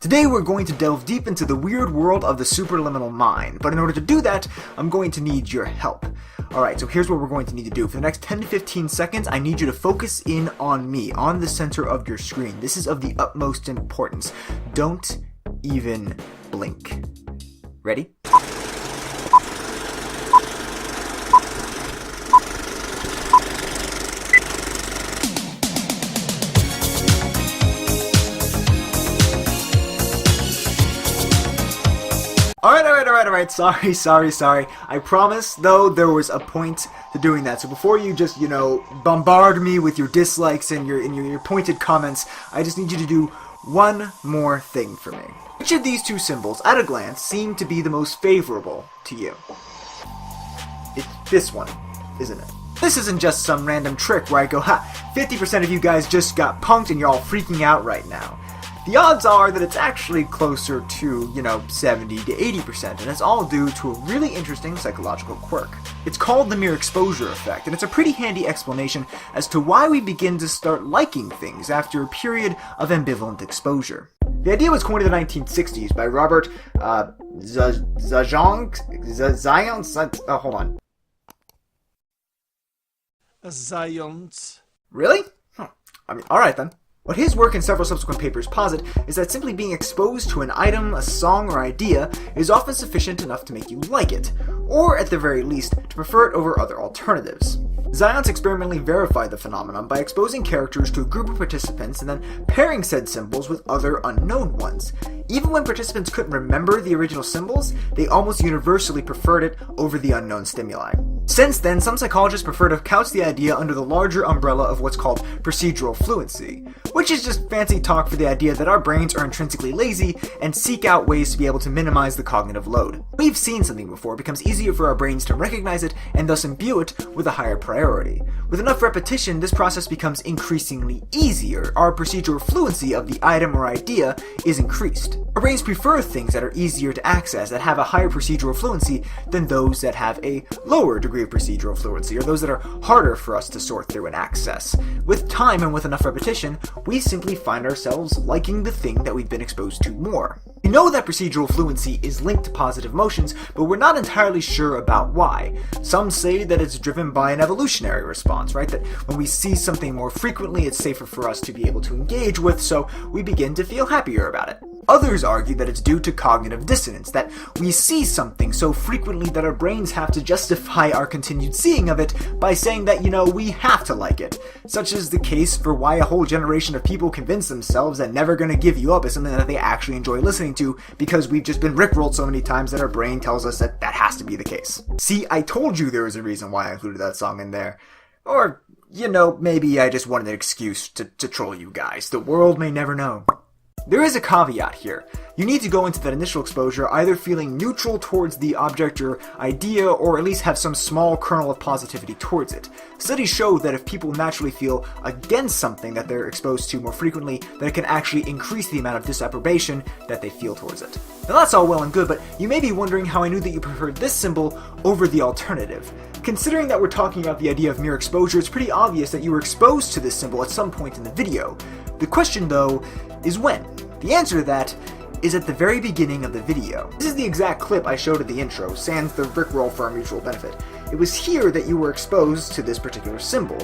Today we're going to delve deep into the weird world of the superliminal mind, but in order to do that, I'm going to need your help. Alright, so here's what we're going to need to do. For the next 10 to 15 seconds, I need you to focus in on me, on the center of your screen. This is of the utmost importance. Don't even blink. Ready? Alright, sorry. I promise, though, there was a point to doing that. So before you just, bombard me with your dislikes and your pointed comments, I just need you to do one more thing for me. Which of these two symbols, at a glance, seem to be the most favorable to you? It's this one, isn't it? This isn't just some random trick where I go, 50% of you guys just got punked and you're all freaking out right now. The odds are that it's actually closer to, 70 to 80%, and it's all due to a really interesting psychological quirk. It's called the mere exposure effect, and it's a pretty handy explanation as to why we begin to start liking things after a period of ambivalent exposure. The idea was coined in the 1960s by Robert Zions. Really? Alright then. What his work and several subsequent papers posit is that simply being exposed to an item, a song, or idea is often sufficient enough to make you like it, or at the very least, to prefer it over other alternatives. Zions experimentally verified the phenomenon by exposing characters to a group of participants and then pairing said symbols with other unknown ones. Even when participants couldn't remember the original symbols, they almost universally preferred it over the unknown stimuli. Since then, some psychologists prefer to couch the idea under the larger umbrella of what's called procedural fluency, which is just fancy talk for the idea that our brains are intrinsically lazy and seek out ways to be able to minimize the cognitive load. We've seen something before, it becomes easier for our brains to recognize it and thus imbue it with a higher priority. With enough repetition, this process becomes increasingly easier. Our procedural fluency of the item or idea is increased. Our brains prefer things that are easier to access, that have a higher procedural fluency, than those that have a lower degree of procedural fluency, or those that are harder for us to sort through and access. With time and with enough repetition, we simply find ourselves liking the thing that we've been exposed to more. We know that procedural fluency is linked to positive emotions, but we're not entirely sure about why. Some say that it's driven by an evolutionary response, right? That when we see something more frequently, it's safer for us to be able to engage with, so we begin to feel happier about it. Others argue that it's due to cognitive dissonance, that we see something so frequently that our brains have to justify our continued seeing of it by saying that, we have to like it. Such is the case for why a whole generation of people convince themselves that Never Gonna Give You Up is something that they actually enjoy listening to, because we've just been rickrolled so many times that our brain tells us that that has to be the case. See, I told you there was a reason why I included that song in there. Or, maybe I just wanted an excuse to troll you guys. The world may never know. There is a caveat here. You need to go into that initial exposure either feeling neutral towards the object or idea, or at least have some small kernel of positivity towards it. Studies show that if people naturally feel against something that they're exposed to more frequently, that it can actually increase the amount of disapprobation that they feel towards it. Now that's all well and good, but you may be wondering how I knew that you preferred this symbol over the alternative. Considering that we're talking about the idea of mere exposure, it's pretty obvious that you were exposed to this symbol at some point in the video. The question, though, is when? The answer to that is at the very beginning of the video. This is the exact clip I showed at the intro, sans the rickroll for our mutual benefit. It was here that you were exposed to this particular symbol,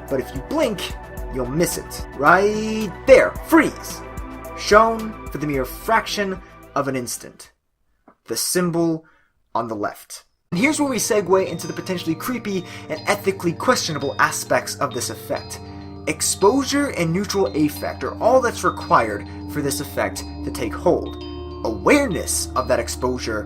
but if you blink, you'll miss it. Right there, freeze! Shown for the mere fraction of an instant. The symbol on the left. And here's where we segue into the potentially creepy and ethically questionable aspects of this effect. Exposure and neutral affect are all that's required for this effect to take hold. Awareness of that exposure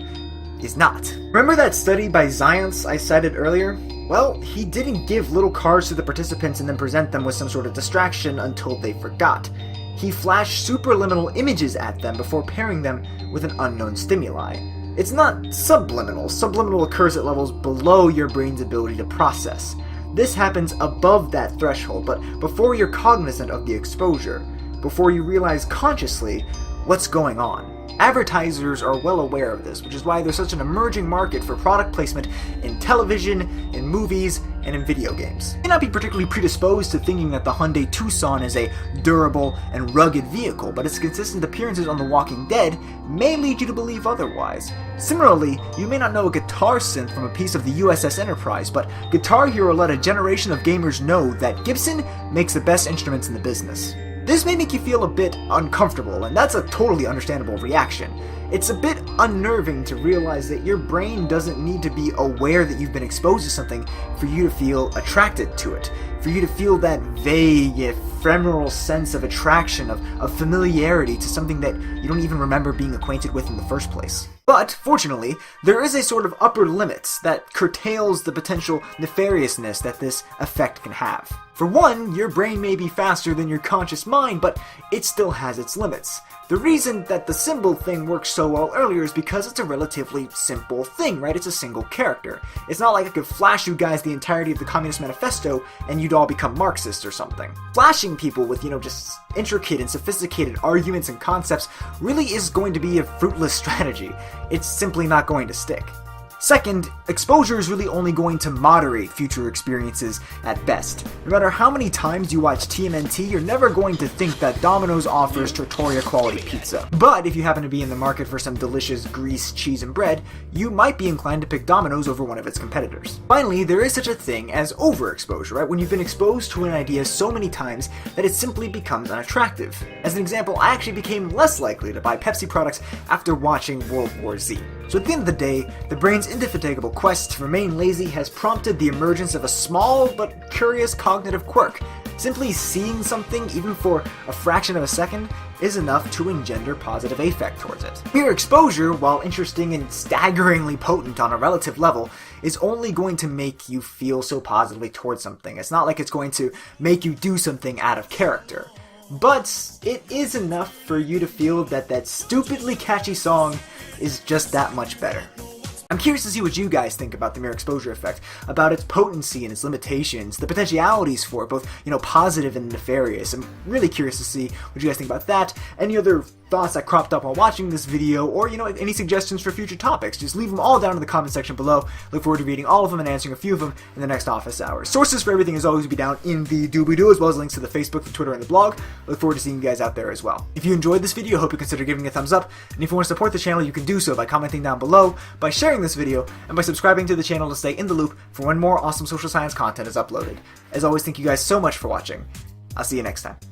is not. Remember that study by Zions I cited earlier? Well, he didn't give little cards to the participants and then present them with some sort of distraction until they forgot. He flashed superliminal images at them before pairing them with an unknown stimuli. It's not subliminal. Subliminal occurs at levels below your brain's ability to process. This happens above that threshold, but before you're cognizant of the exposure, before you realize consciously what's going on. Advertisers are well aware of this, which is why there's such an emerging market for product placement in television, in movies and in video games. You may not be particularly predisposed to thinking that the Hyundai Tucson is a durable and rugged vehicle, but its consistent appearances on The Walking Dead may lead you to believe otherwise. Similarly, you may not know a guitar synth from a piece of the USS Enterprise, but Guitar Hero let a generation of gamers know that Gibson makes the best instruments in the business. This may make you feel a bit uncomfortable, and that's a totally understandable reaction. It's a bit unnerving to realize that your brain doesn't need to be aware that you've been exposed to something for you to feel attracted to it, for you to feel that vague, ephemeral sense of attraction, of familiarity to something that you don't even remember being acquainted with in the first place. But, fortunately, there is a sort of upper limit that curtails the potential nefariousness that this effect can have. For one, your brain may be faster than your conscious mind, but it still has its limits. The reason that the symbol thing works so well earlier is because it's a relatively simple thing, right? It's a single character. It's not like I could flash you guys the entirety of the Communist Manifesto and you'd all become Marxists or something. Flashing people with, just intricate and sophisticated arguments and concepts really is going to be a fruitless strategy. It's simply not going to stick. Second, exposure is really only going to moderate future experiences at best. No matter how many times you watch TMNT, you're never going to think that Domino's offers Trattoria quality pizza. But if you happen to be in the market for some delicious grease, cheese, and bread, you might be inclined to pick Domino's over one of its competitors. Finally, there is such a thing as overexposure, right? When you've been exposed to an idea so many times that it simply becomes unattractive. As an example, I actually became less likely to buy Pepsi products after watching World War Z. So at the end of the day, the brain's indefatigable quest to remain lazy has prompted the emergence of a small but curious cognitive quirk. Simply seeing something, even for a fraction of a second, is enough to engender positive affect towards it. Mere exposure, while interesting and staggeringly potent on a relative level, is only going to make you feel so positively towards something. It's not like it's going to make you do something out of character. But it is enough for you to feel that that stupidly catchy song is just that much better. I'm curious to see what you guys think about the mere exposure effect, about its potency and its limitations, the potentialities for it, both, positive and nefarious. I'm really curious to see what you guys think about that. Any other thoughts that cropped up while watching this video, or, any suggestions for future topics, just leave them all down in the comment section below. Look forward to reading all of them and answering a few of them in the next office hours. Sources for everything, as always, will be down in the doobly-doo, as well as links to the Facebook, the Twitter, and the blog. Look forward to seeing you guys out there as well. If you enjoyed this video, I hope you consider giving it a thumbs up, and if you want to support the channel, you can do so by commenting down below, by sharing this video, and by subscribing to the channel to stay in the loop for when more awesome social science content is uploaded. As always, thank you guys so much for watching. I'll see you next time.